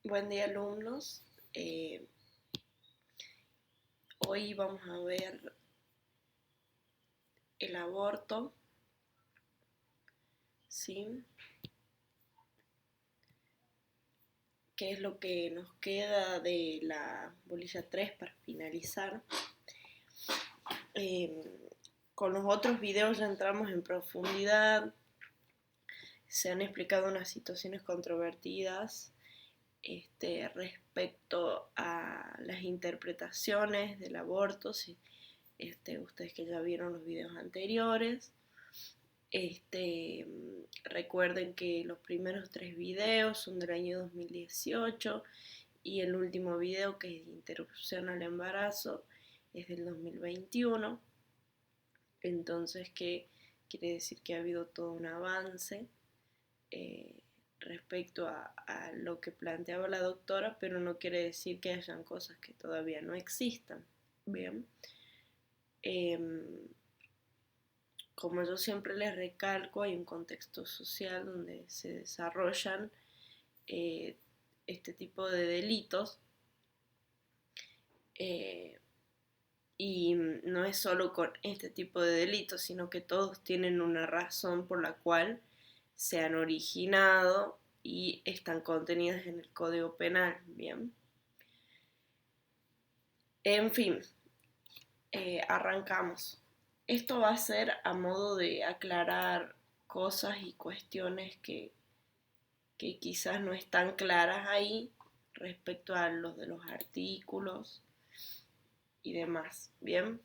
Buen día, alumnos. Hoy vamos a ver el aborto, ¿sí? ¿Qué es lo que nos queda de la bolilla 3 para finalizar? Eh, con los otros videos ya entramos en profundidad, se han explicado unas situaciones controvertidas respecto a las interpretaciones del aborto, si, ustedes que ya vieron los videos anteriores. Recuerden que los primeros 3 videos son del año 2018 y el último video, que es interrupción al embarazo, es del 2021. Entonces, ¿qué quiere decir? Que ha habido todo un avance eh, respecto a lo que planteaba la doctora, pero no quiere decir que hayan cosas que todavía no existan. Bien. Como yo siempre les recalco, hay un contexto social donde se desarrollan eh, este tipo de delitos, eh, y no es solo con este tipo de delitos, sino que todos tienen una razón por la cual se han originado y están contenidas en el Código Penal. Bien. En fin, arrancamos. Esto va a ser a modo de aclarar cosas y cuestiones que quizás no están claras ahí respecto a los de los artículos y demás. Bien,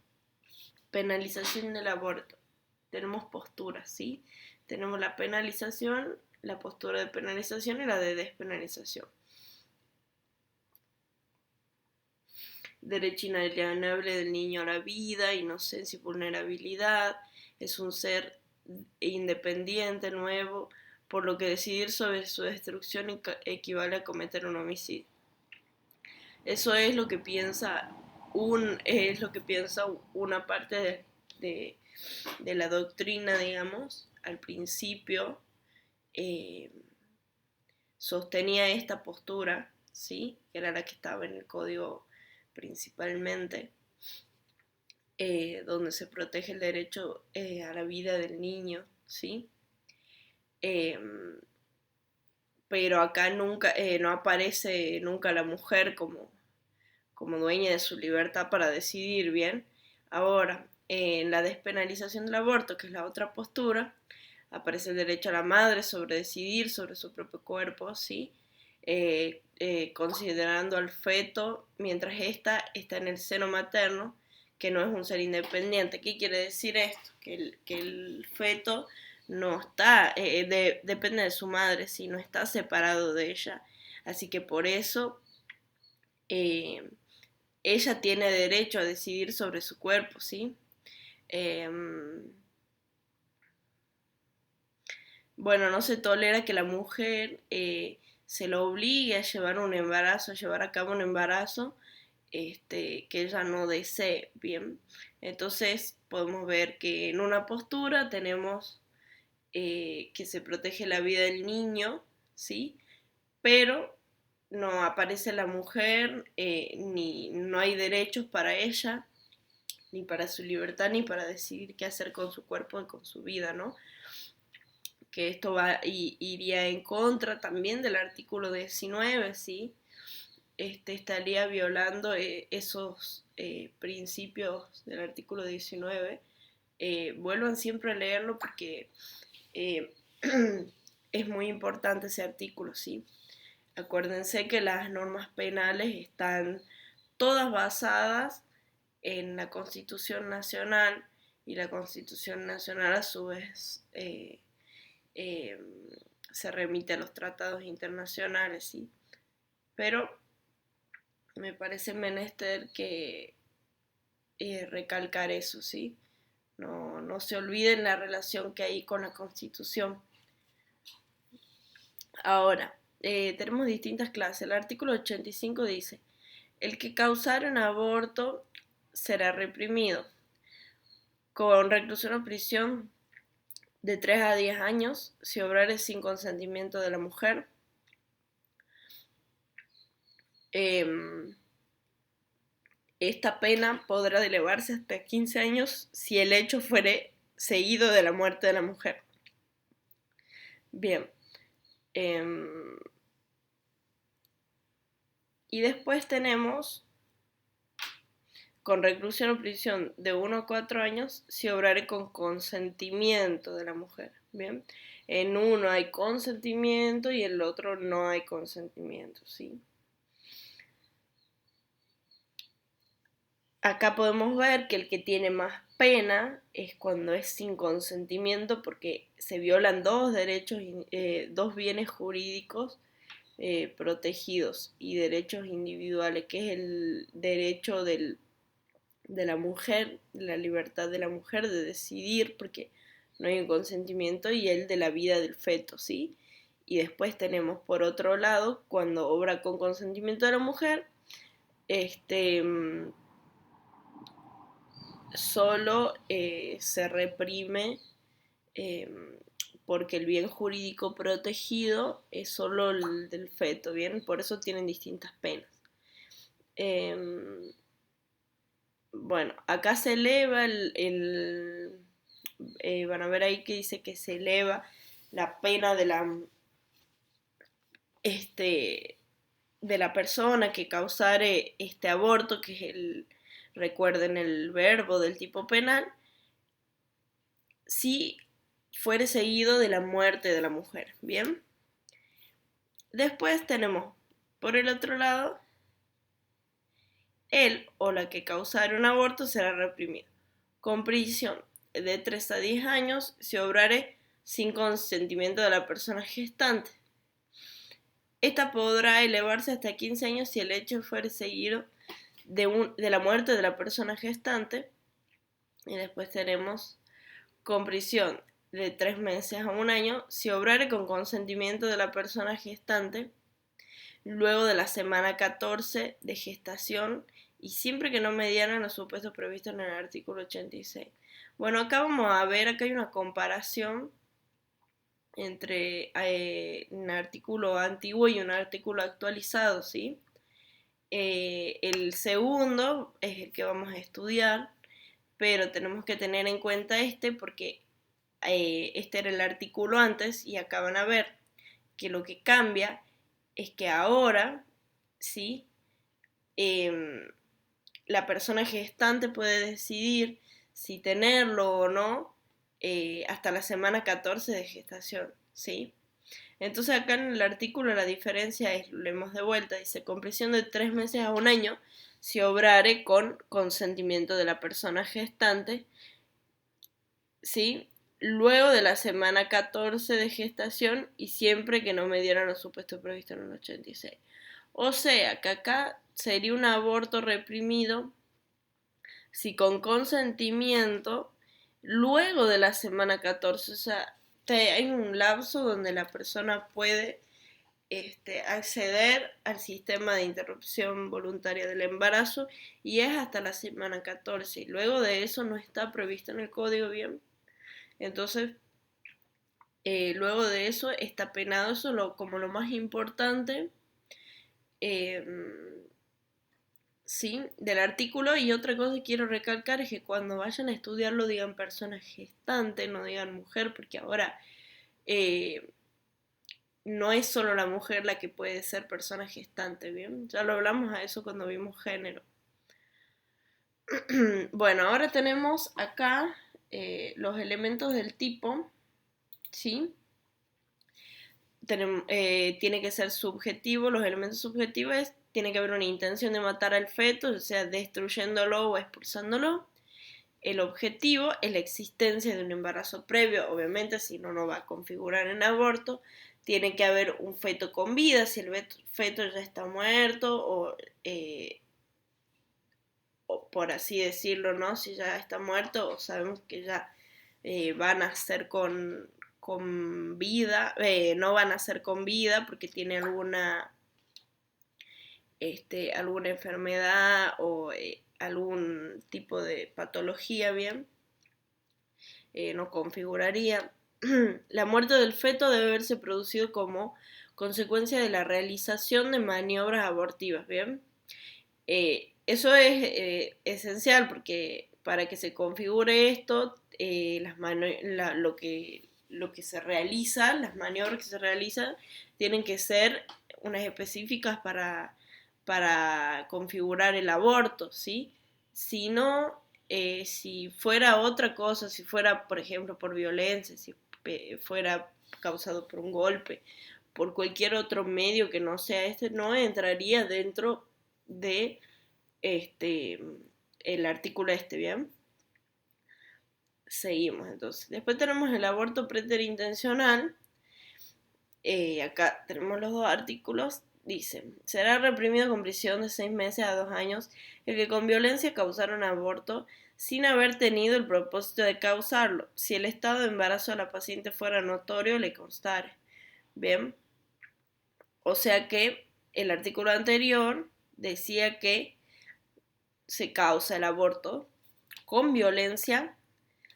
penalización del aborto. Tenemos posturas, ¿sí? Tenemos la penalización, la postura de penalización y la de despenalización. Derecho inalienable del niño a la vida, inocencia y vulnerabilidad. Es un ser independiente, nuevo, por lo que decidir sobre su destrucción equivale a cometer un homicidio. Eso es lo que piensa una parte de la doctrina, digamos. Al principio eh, sostenía esta postura, ¿sí? Que era la que estaba en el código principalmente, donde se protege el derecho a la vida del niño, ¿sí? Eh, pero acá nunca, no aparece nunca la mujer como dueña de su libertad para decidir. Bien. Ahora, en la despenalización del aborto, que es la otra postura, aparece el derecho a la madre sobre decidir sobre su propio cuerpo, ¿sí? Considerando al feto mientras ésta está en el seno materno, que no es un ser independiente. ¿Qué quiere decir esto? Que el feto no está, depende de su madre, ¿sí? No está separado de ella. Así que por eso eh, ella tiene derecho a decidir sobre su cuerpo, ¿sí? Eh, bueno, no se tolera que la mujer se lo obligue a llevar un embarazo, a llevar a cabo un embarazo que ella no desee. Bien. Entonces podemos ver que en una postura tenemos que se protege la vida del niño, ¿sí? Pero no aparece la mujer, ni no hay derechos para ella, ni para su libertad, ni para decidir qué hacer con su cuerpo y con su vida, ¿no? Que esto iría en contra también del artículo 19, ¿sí? Estaría violando esos principios del artículo 19. Vuelvan siempre a leerlo porque eh, es muy importante ese artículo, ¿sí? Acuérdense que las normas penales están todas basadas en la Constitución Nacional, y la Constitución Nacional a su vez eh, se remite a los tratados internacionales, ¿sí? Pero me parece menester que recalcar eso, ¿sí? No se olviden la relación que hay con la Constitución. Ahora, tenemos distintas clases. El artículo 85 dice: el que causare un aborto será reprimido con reclusión o prisión de 3 a 10 años si obrare sin consentimiento de la mujer, Esta pena podrá elevarse hasta 15 años si el hecho fuere seguido de la muerte de la mujer. Bien. Y después tenemos con reclusión o prisión de 1 a 4 años si obrare con consentimiento de la mujer. Bien. En uno hay consentimiento y en el otro no hay consentimiento, ¿sí? Acá podemos ver que el que tiene más pena es cuando es sin consentimiento porque se violan dos derechos, dos bienes jurídicos protegidos y derechos individuales, que es el derecho de la mujer, la libertad de la mujer de decidir, porque no hay un consentimiento, y el de la vida del feto, ¿sí? Y después tenemos por otro lado, cuando obra con consentimiento de la mujer, solo se reprime eh, porque el bien jurídico protegido es solo el del feto, ¿bien? Por eso tienen distintas penas. Bueno, acá se eleva van a ver ahí que dice que se eleva la pena de la persona que causare este aborto, que es recuerden el verbo del tipo penal, si fuere seguido de la muerte de la mujer, ¿bien? Después tenemos, por el otro lado, él o la que causare un aborto será reprimido, con prisión de 3 a 10 años si obrare sin consentimiento de la persona gestante. Esta podrá elevarse hasta 15 años si el hecho fuere seguido de la muerte de la persona gestante. Y después tenemos con prisión de 3 meses a 1 año si obrare con consentimiento de la persona gestante luego de la semana 14 de gestación y siempre que no mediaran los supuestos previstos en el artículo 86. Bueno, acá vamos a ver, acá hay una comparación entre un artículo antiguo y un artículo actualizado, ¿sí? El segundo es el que vamos a estudiar, pero tenemos que tener en cuenta este porque este era el artículo antes y acá van a ver que lo que cambia es que ahora, ¿sí? La persona gestante puede decidir si tenerlo o no hasta la semana 14 de gestación, ¿sí? Entonces acá en el artículo la diferencia es, lo leemos de vuelta, dice, con prisión de 3 meses a 1 año si obrare con consentimiento de la persona gestante, ¿sí? Luego de la semana 14 de gestación y siempre que no me dieran los supuestos previstos en el 86. O sea, que acá sería un aborto reprimido si con consentimiento, luego de la semana 14, o sea, hay un lapso donde la persona puede acceder al sistema de interrupción voluntaria del embarazo y es hasta la semana 14 y luego de eso no está previsto en el código bien. Entonces, luego de eso está penado eso como lo más importante. Sí, del artículo. Y otra cosa que quiero recalcar es que cuando vayan a estudiarlo digan persona gestante, no digan mujer, porque ahora no es solo la mujer la que puede ser persona gestante, ¿bien? Ya lo hablamos a eso cuando vimos género. Bueno, ahora tenemos acá los elementos del tipo, ¿sí? Tiene que ser subjetivo, los elementos subjetivos, tiene que haber una intención de matar al feto, o sea, destruyéndolo o expulsándolo. El objetivo es la existencia de un embarazo previo, obviamente, si no, no va a configurar en aborto. Tiene que haber un feto con vida, si el feto ya está muerto o por así decirlo, ¿no? Si ya está muerto o sabemos que ya van a ser con vida, no van a ser con vida porque tiene alguna enfermedad o algún tipo de patología, bien, no configuraría. La muerte del feto debe haberse producido como consecuencia de la realización de maniobras abortivas, ¿bien? Eso es esencial porque para que se configure esto, lo que se realiza, las maniobras que se realizan, tienen que ser unas específicas para configurar el aborto, ¿sí? Si no, si fuera otra cosa, si fuera, por ejemplo, por violencia, si fuera causado por un golpe, por cualquier otro medio que no sea este, no entraría dentro de el artículo este, ¿bien? Seguimos entonces. Después tenemos el aborto preterintencional. Acá tenemos los dos artículos. Dice, será reprimido con prisión de 6 meses a 2 años el que con violencia causara un aborto sin haber tenido el propósito de causarlo, si el estado de embarazo de la paciente fuera notorio le constare. Bien, o sea que el artículo anterior decía que se causa el aborto con violencia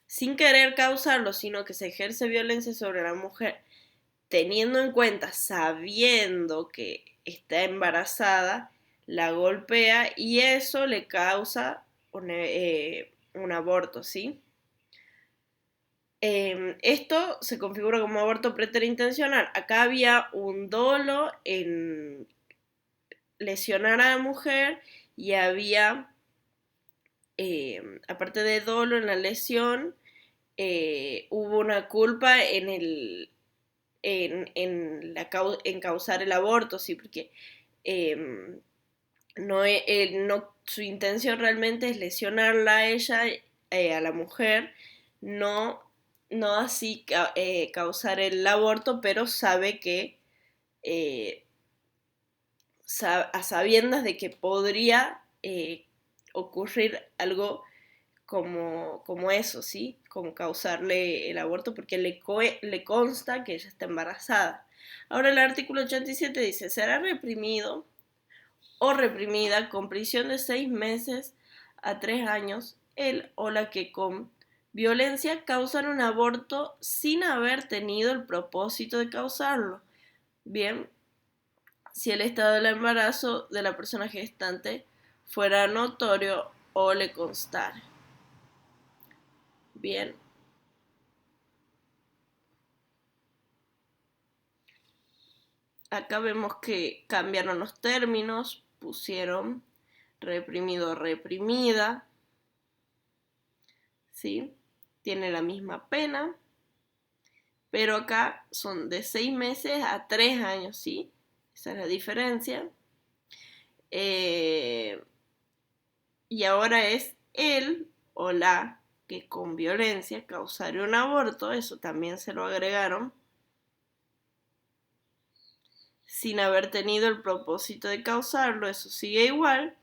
sin querer causarlo, sino que se ejerce violencia sobre la mujer, teniendo en cuenta, sabiendo que está embarazada, la golpea y eso le causa un aborto, ¿sí? Esto se configura como aborto preterintencional. Acá había un dolo en lesionar a la mujer y había, aparte de dolo en la lesión, hubo una culpa en causar el aborto, sí, porque su intención realmente es lesionarla a ella, a la mujer, no, no así causar el aborto, pero sabe que a sabiendas de que podría ocurrir algo como eso, ¿sí? Como causarle el aborto porque le consta que ella está embarazada. Ahora el artículo 87 dice, será reprimido o reprimida con prisión de 6 meses a 3 años él o la que con violencia causan un aborto sin haber tenido el propósito de causarlo. Bien, si el estado del embarazo de la persona gestante fuera notorio o le constara. Bien. Acá vemos que cambiaron los términos, pusieron reprimido, reprimida, ¿sí? Tiene la misma pena, pero acá son de 6 meses a 3 años, ¿sí? Esa es la diferencia. Y ahora es él o la que con violencia causaría un aborto, eso también se lo agregaron, sin haber tenido el propósito de causarlo, eso sigue igual.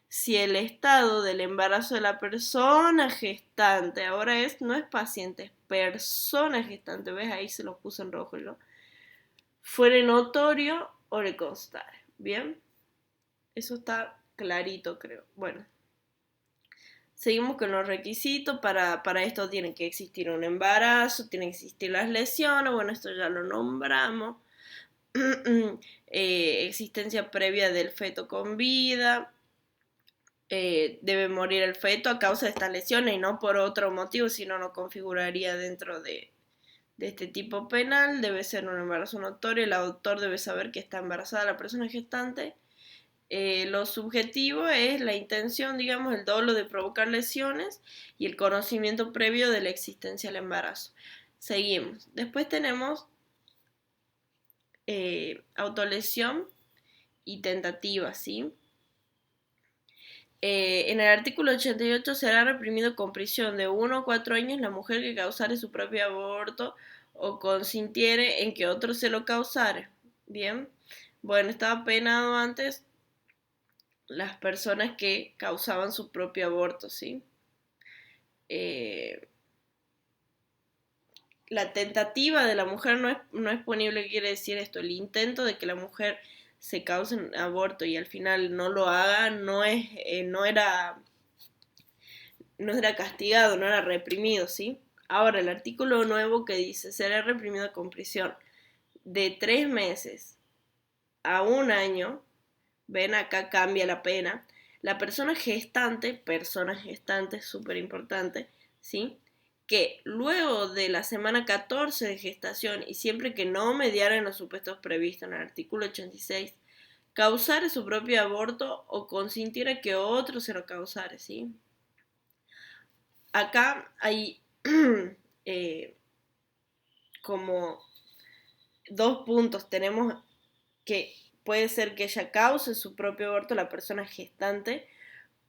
Si el estado del embarazo de la persona gestante, ahora no es paciente, es persona gestante, ¿ves? Ahí se lo puse en rojo, ¿no? Fuere notorio o le constare, ¿bien? Eso está clarito, creo. Bueno, seguimos con los requisitos. Para esto tiene que existir un embarazo, tienen que existir las lesiones, bueno, esto ya lo nombramos. Existencia previa del feto con vida, debe morir el feto a causa de estas lesiones y no por otro motivo, sino no configuraría dentro de este tipo penal, debe ser un embarazo notorio, el autor debe saber que está embarazada la persona gestante. Lo subjetivo es la intención, digamos, el dolo de provocar lesiones y el conocimiento previo de la existencia del embarazo. Seguimos. Después tenemos autolesión y tentativa, ¿sí? En el artículo 88 será reprimido con prisión de 1 a 4 años la mujer que causare su propio aborto o consintiere en que otro se lo causare. Bien, bueno, estaba penado antes las personas que causaban su propio aborto, ¿sí? La tentativa de la mujer no es punible, ¿qué quiere decir esto? El intento de que la mujer se cause un aborto y al final no lo haga no era castigado, no era reprimido, ¿sí? Ahora, el artículo nuevo que dice será reprimido con prisión de 3 meses a un año, ven acá cambia la pena, la persona gestante, súper importante, ¿sí? Que luego de la semana 14 de gestación y siempre que no mediara en los supuestos previstos en el artículo 86, causara su propio aborto o consintiera que otro se lo causara, ¿sí? Acá hay eh, como dos puntos. Tenemos que puede ser que ella cause su propio aborto, la persona gestante,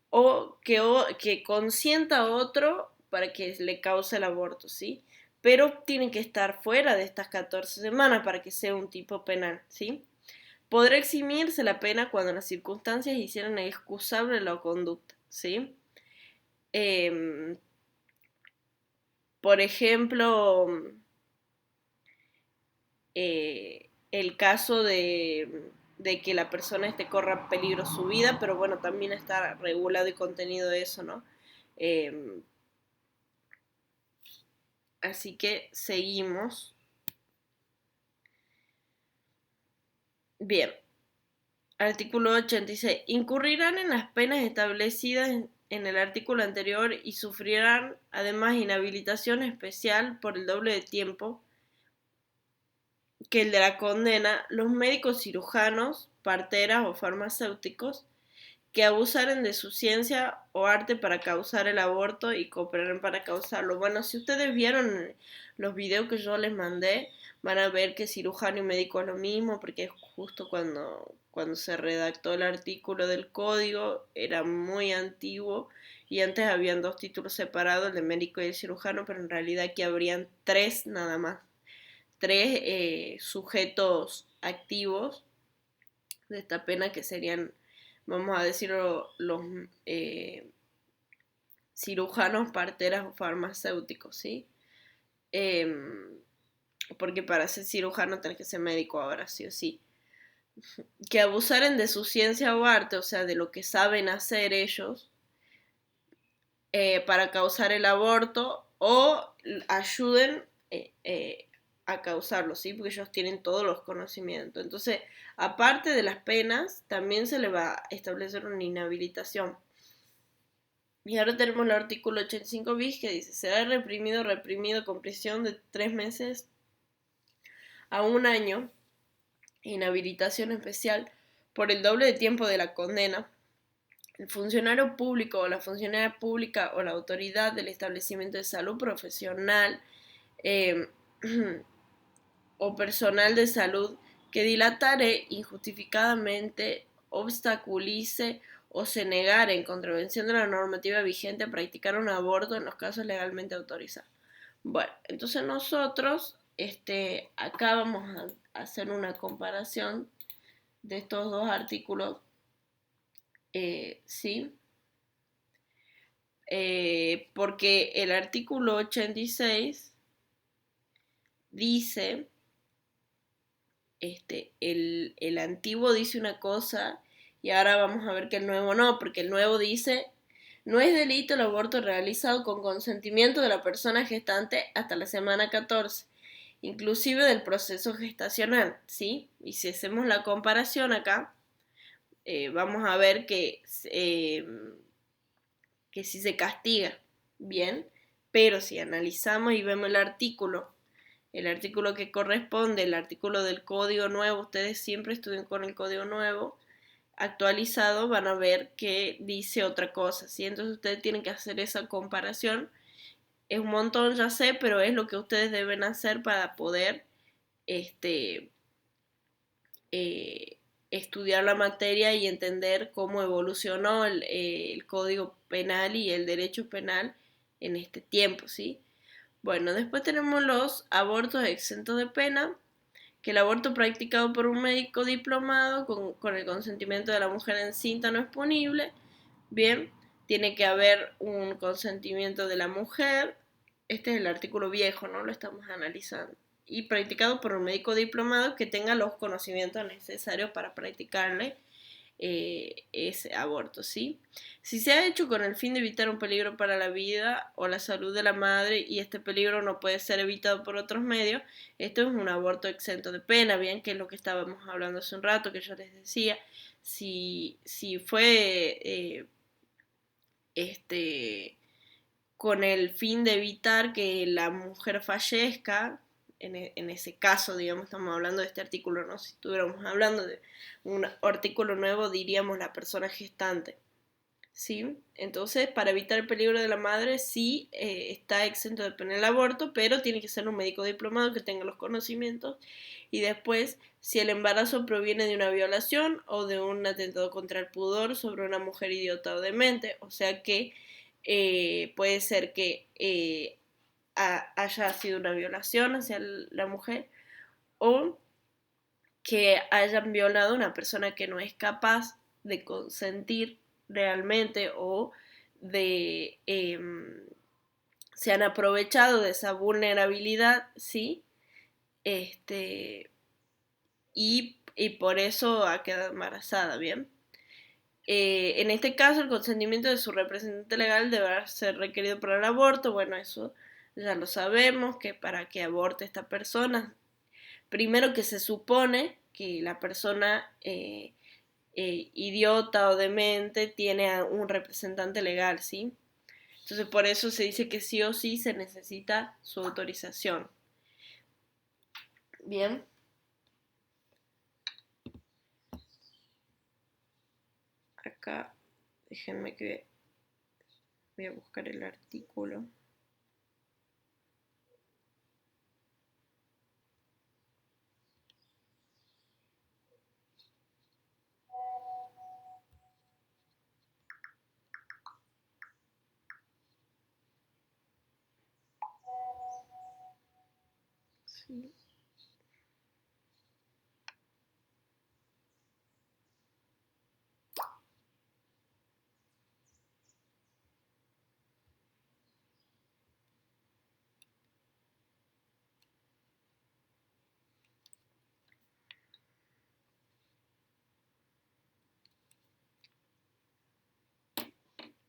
o que consienta a otro para que le cause el aborto, ¿sí? Pero tienen que estar fuera de estas 14 semanas para que sea un tipo penal, ¿sí? Podrá eximirse la pena cuando las circunstancias hicieran excusable la conducta, ¿sí? Eh, por ejemplo, el caso de que la persona corra peligro su vida, pero bueno, también está regulado y contenido eso, ¿no? Eh, así que seguimos. Bien, artículo 86. Incurrirán en las penas establecidas en el artículo anterior y sufrirán además inhabilitación especial por el doble de tiempo que el de la condena los médicos cirujanos, parteras o farmacéuticos que abusaren de su ciencia o arte para causar el aborto y cooperaran para causarlo. Bueno, si ustedes vieron los videos que yo les mandé, van a ver que cirujano y médico es lo mismo, porque es justo cuando se redactó el artículo del código, era muy antiguo, y antes habían dos títulos separados, el de médico y el cirujano, pero en realidad aquí habrían tres nada más, tres sujetos activos de esta pena que serían, vamos a decirlo, los cirujanos, parteras o farmacéuticos, ¿sí? Eh, porque para ser cirujano tenés que ser médico ahora, sí o sí. Que abusaren de su ciencia o arte, o sea, de lo que saben hacer ellos, para causar el aborto o ayuden a causarlo, ¿sí? Porque ellos tienen todos los conocimientos. Entonces, aparte de las penas, también se le va a establecer una inhabilitación. Y ahora tenemos el artículo 85 bis que dice, será reprimido con prisión de 3 meses a un año, inhabilitación especial, por el doble de tiempo de la condena, el funcionario público o la funcionaria pública o la autoridad del establecimiento de salud profesional eh, o personal de salud que dilatare injustificadamente, obstaculice o se negare en contravención de la normativa vigente a practicar un aborto en los casos legalmente autorizados. Bueno, entonces nosotros acá vamos a hacer una comparación de estos dos artículos, ¿sí? Porque el artículo 86 dice, el antiguo dice una cosa y ahora vamos a ver que el nuevo no, porque el nuevo dice, no es delito el aborto realizado con consentimiento de la persona gestante hasta la semana 14, inclusive del proceso gestacional, ¿sí? Y si hacemos la comparación acá, vamos a ver que sí se castiga, bien, pero si analizamos y vemos el artículo que corresponde, el artículo del código nuevo, ustedes siempre estudian con el código nuevo actualizado, van a ver que dice otra cosa, ¿sí? Entonces ustedes tienen que hacer esa comparación. Es un montón, ya sé, pero es lo que ustedes deben hacer para poder este, eh, estudiar la materia y entender cómo evolucionó el código penal y el derecho penal en este tiempo, ¿sí? Bueno, después tenemos los abortos exentos de pena, que el aborto practicado por un médico diplomado con el consentimiento de la mujer encinta no es punible. Bien, tiene que haber un consentimiento de la mujer. Este es el artículo viejo, ¿no? Lo estamos analizando. Y practicado por un médico diplomado que tenga los conocimientos necesarios para practicarle. ese aborto, ¿sí? Si se ha hecho con el fin de evitar un peligro para la vida o la salud de la madre y este peligro no puede ser evitado por otros medios, esto es un aborto exento de pena, bien, que es lo que estábamos hablando hace un rato, que yo les decía, si fue este, con el fin de evitar que la mujer fallezca, en ese caso, digamos, estamos hablando de este artículo, ¿no? Si estuviéramos hablando de un artículo nuevo, diríamos la persona gestante, ¿sí? Entonces, para evitar el peligro de la madre, sí está exento de pena el aborto, pero tiene que ser un médico diplomado que tenga los conocimientos. Y después, si el embarazo proviene de una violación o de un atentado contra el pudor sobre una mujer idiota o demente, o sea que puede ser que haya sido una violación hacia la mujer o que hayan violado a una persona que no es capaz de consentir realmente o de se han aprovechado de esa vulnerabilidad, ¿sí? Y por eso ha quedado embarazada, ¿bien? En este caso, el consentimiento de su representante legal deberá ser requerido para el aborto. Bueno, eso ya lo sabemos, que para que aborte esta persona, primero que se supone que la persona idiota o demente tiene a un representante legal, ¿sí? Entonces por eso se dice que sí o sí se necesita su autorización. Bien. Acá, déjenme que voy a buscar el artículo. Sí.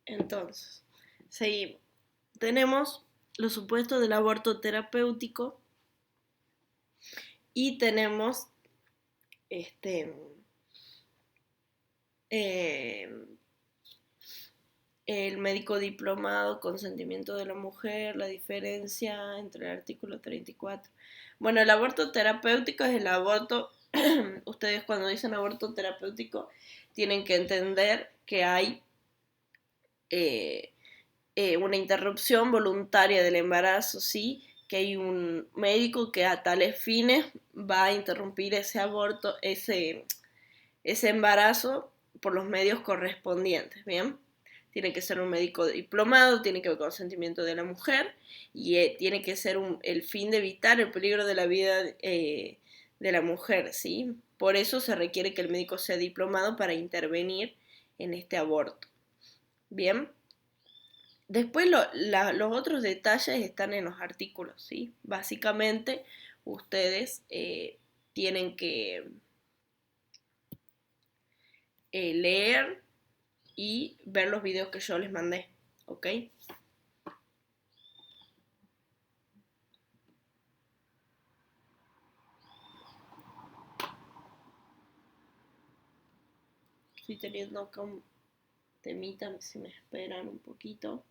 Entonces, seguimos. Tenemos los supuestos del aborto terapéutico y tenemos este eh, el médico diplomado, consentimiento de la mujer, la diferencia entre el artículo 34. Bueno, el aborto terapéutico es el aborto, ustedes cuando dicen aborto terapéutico tienen que entender que hay eh, una interrupción voluntaria del embarazo, ¿sí? Que hay un médico que a tales fines va a interrumpir ese aborto, ese embarazo por los medios correspondientes, ¿bien? Tiene que ser un médico diplomado, tiene que haber consentimiento de la mujer y tiene que ser el fin de evitar el peligro de la vida de la mujer, ¿sí? Por eso se requiere que el médico sea diplomado para intervenir en este aborto. Bien. Después los otros detalles están en los artículos, ¿sí? Básicamente ustedes tienen que leer y ver los videos que yo les mandé, ¿ok? Estoy teniendo acá un temita, si me esperan un poquito.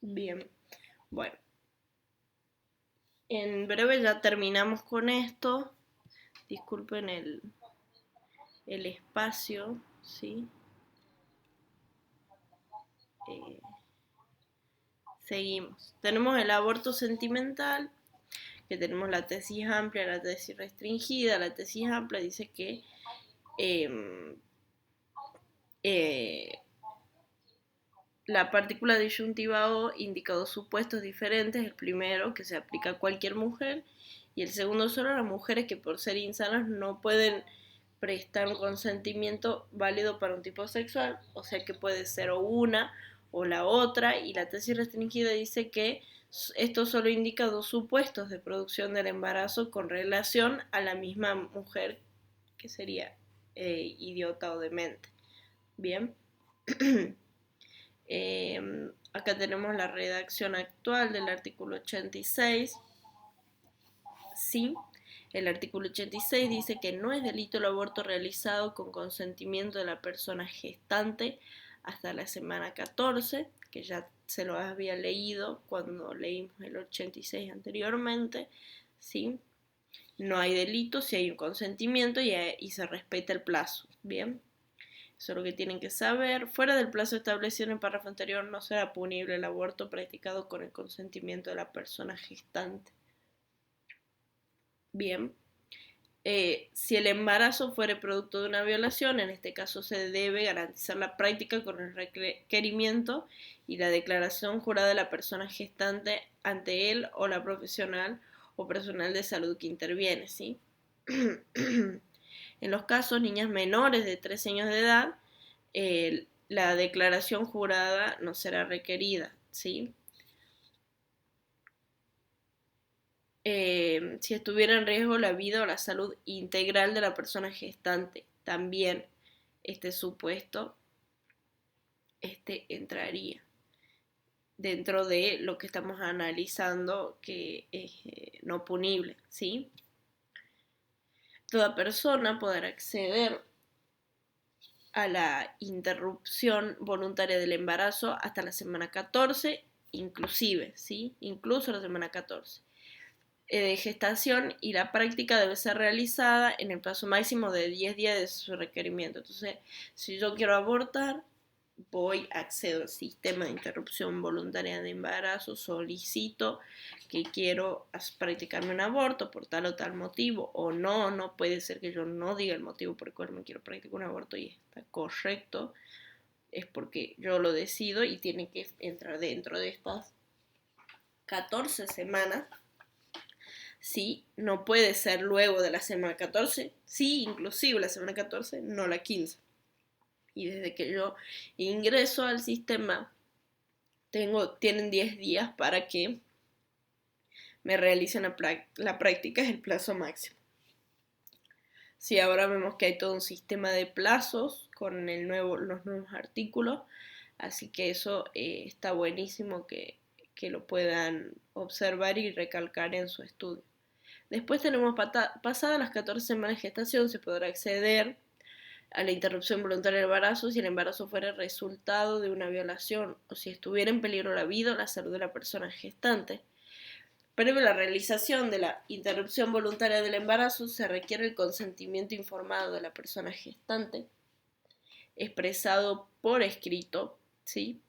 Bien, bueno, en breve ya terminamos con esto. Disculpen el espacio, ¿sí? Eh, seguimos. Tenemos el aborto sentimental, que tenemos la tesis amplia, la tesis restringida. La tesis amplia dice que eh, eh, la partícula disyuntiva O indica dos supuestos diferentes. El primero, que se aplica a cualquier mujer, y el segundo solo a las mujeres que por ser insanas no pueden prestar un consentimiento válido para un tipo sexual, o sea que puede ser o una o la otra, y la tesis restringida dice que esto solo indica dos supuestos de producción del embarazo con relación a la misma mujer, que sería idiota o demente. Bien. Acá tenemos la redacción actual del artículo 86. Sí, el artículo 86 dice que no es delito el aborto realizado con consentimiento de la persona gestante hasta la semana 14, que ya se lo había leído cuando leímos el 86 anteriormente. ¿Sí? No hay delito si hay un consentimiento y se respeta el plazo. Bien. Eso es lo que tienen que saber. Fuera del plazo establecido en el párrafo anterior, no será punible el aborto practicado con el consentimiento de la persona gestante. Bien. Si el embarazo fuere producto de una violación, en este caso se debe garantizar la práctica con el requerimiento y la declaración jurada de la persona gestante ante él o la profesional o personal de salud que interviene, ¿sí? En los casos niñas menores de 13 años de edad, la declaración jurada no será requerida, ¿sí? Si estuviera en riesgo la vida o la salud integral de la persona gestante, también este supuesto entraría dentro de lo que estamos analizando que es no punible, ¿sí? Toda persona podrá acceder a la interrupción voluntaria del embarazo hasta la semana 14, inclusive, ¿sí? Incluso la semana 14 de gestación, y la práctica debe ser realizada en el plazo máximo de 10 días de su requerimiento. Entonces, si yo quiero abortar, accedo al sistema de interrupción voluntaria de embarazo, solicito que quiero practicarme un aborto por tal o tal motivo, o no puede ser que yo no diga el motivo por el cual me quiero practicar un aborto y está correcto, es porque yo lo decido y tiene que entrar dentro de estas 14 semanas. Sí, no puede ser luego de la semana 14, sí, inclusive la semana 14, no la 15. Y desde que yo ingreso al sistema, tienen 10 días para que me realicen la práctica, es el plazo máximo. Sí, ahora vemos que hay todo un sistema de plazos con los nuevos artículos, así que eso está buenísimo que lo puedan observar y recalcar en su estudio. Después tenemos pasadas las 14 semanas de gestación, se podrá acceder a la interrupción voluntaria del embarazo si el embarazo fuera resultado de una violación o si estuviera en peligro la vida o la salud de la persona gestante. Previo a la realización de la interrupción voluntaria del embarazo, se requiere el consentimiento informado de la persona gestante, expresado por escrito, ¿sí?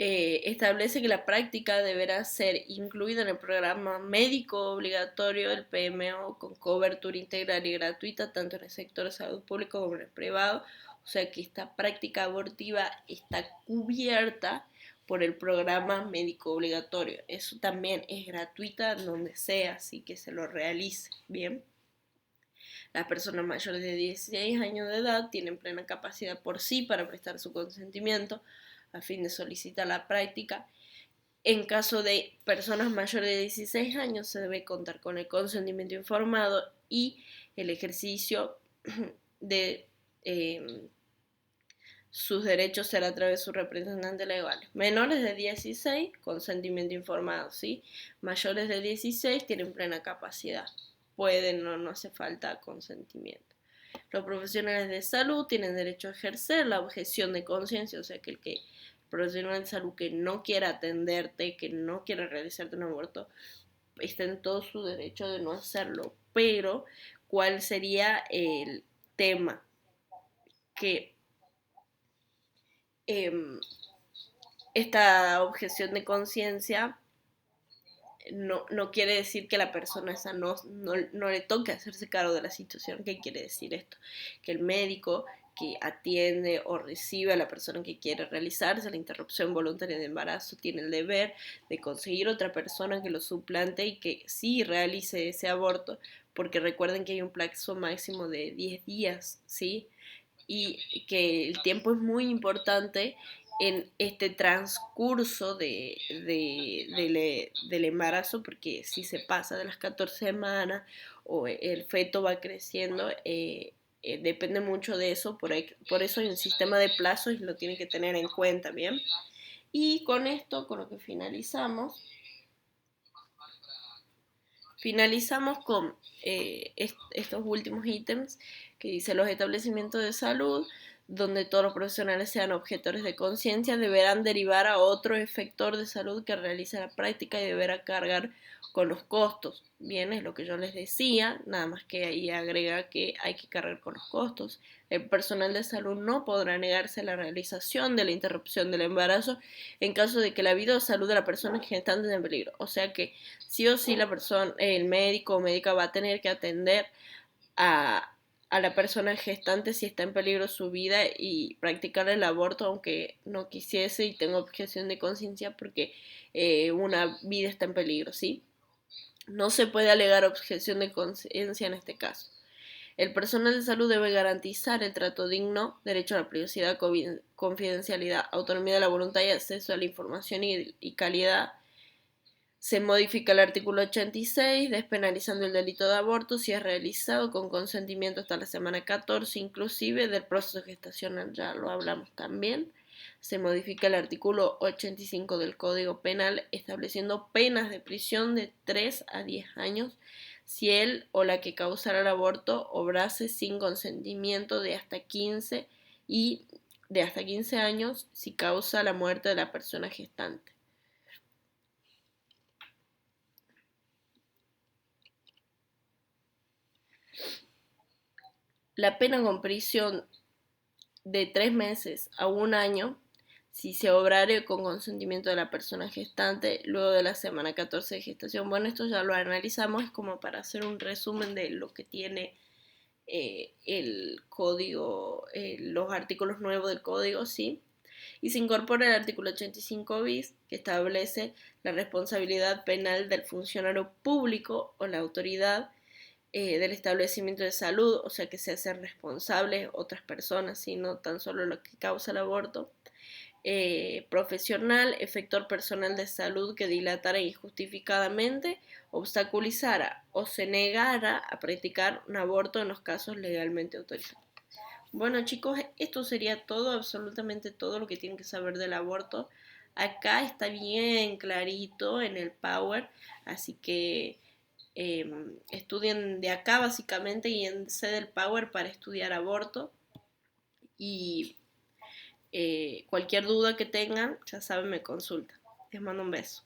Establece que la práctica deberá ser incluida en el programa médico obligatorio del PMO con cobertura integral y gratuita tanto en el sector de salud público como en el privado, o sea que esta práctica abortiva está cubierta por el programa médico obligatorio. Eso también es gratuita donde sea, así que se lo realice, ¿bien? Las personas mayores de 16 años de edad tienen plena capacidad por sí para prestar su consentimiento a fin de solicitar la práctica. En caso de personas mayores de 16 años se debe contar con el consentimiento informado y el ejercicio de sus derechos será a través de sus representantes legales. Menores de 16, consentimiento informado, ¿sí? Mayores de 16 tienen plena capacidad. Pueden, no hace falta consentimiento. Los profesionales de salud tienen derecho a ejercer la objeción de conciencia, o sea que el profesional de salud que no quiera atenderte, que no quiera realizarte un aborto, está en todo su derecho de no hacerlo. Pero, ¿cuál sería el tema? Que esta objeción de conciencia no quiere decir que la persona esa no le toque hacerse cargo de la situación. ¿Qué quiere decir esto? Que el médico que atiende o recibe a la persona que quiere realizarse la interrupción voluntaria de embarazo tiene el deber de conseguir otra persona que lo suplante y que sí realice ese aborto, porque recuerden que hay un plazo máximo de 10 días, ¿sí? Y que el tiempo es muy importante en este transcurso del embarazo, porque si se pasa de las 14 semanas o el feto va creciendo, depende mucho de eso, por eso hay un sistema de plazos y lo tienen que tener en cuenta, ¿bien? Y con esto, con lo que finalizamos con estos últimos ítems que dice los establecimientos de salud donde todos los profesionales sean objetores de conciencia deberán derivar a otro efector de salud que realice la práctica y deberá cargar con los costos. Bien, es lo que yo les decía, nada más que ahí agrega que hay que cargar con los costos. El personal de salud no podrá negarse a la realización de la interrupción del embarazo en caso de que la vida o salud de la persona gestante esté en peligro. O sea que sí o sí la persona, el médico o médica va a tener que atender a, a la persona gestante si está en peligro su vida y practicar el aborto aunque no quisiese y tenga objeción de conciencia porque una vida está en peligro, ¿sí? No se puede alegar objeción de conciencia en este caso. El personal de salud debe garantizar el trato digno, derecho a la privacidad, confidencialidad, autonomía de la voluntad y acceso a la información y calidad. Se modifica el artículo 86, despenalizando el delito de aborto si es realizado con consentimiento hasta la semana 14, inclusive del proceso gestacional, ya lo hablamos también. Se modifica el artículo 85 del Código Penal, estableciendo penas de prisión de 3 a 10 años si él o la que causara el aborto obrase sin consentimiento de hasta 15 y de hasta 15 años si causa la muerte de la persona gestante. La pena con prisión de 3 meses a un año si se obrare con consentimiento de la persona gestante luego de la semana 14 de gestación. Bueno, esto ya lo analizamos, es como para hacer un resumen de lo que tiene el código, los artículos nuevos del código, ¿sí? Y se incorpora el artículo 85 bis que establece la responsabilidad penal del funcionario público o la autoridad del establecimiento de salud, o sea que se hacen responsables otras personas, sino tan solo lo que causa el aborto. Profesional, efector personal de salud que dilatara injustificadamente, obstaculizara o se negara a practicar un aborto en los casos legalmente autorizados. Bueno chicos, esto sería todo, absolutamente todo lo que tienen que saber del aborto. Acá está bien clarito en el Power, así que estudien de acá básicamente y en C del Power para estudiar aborto. Y cualquier duda que tengan, ya saben, me consultan. Les mando un beso.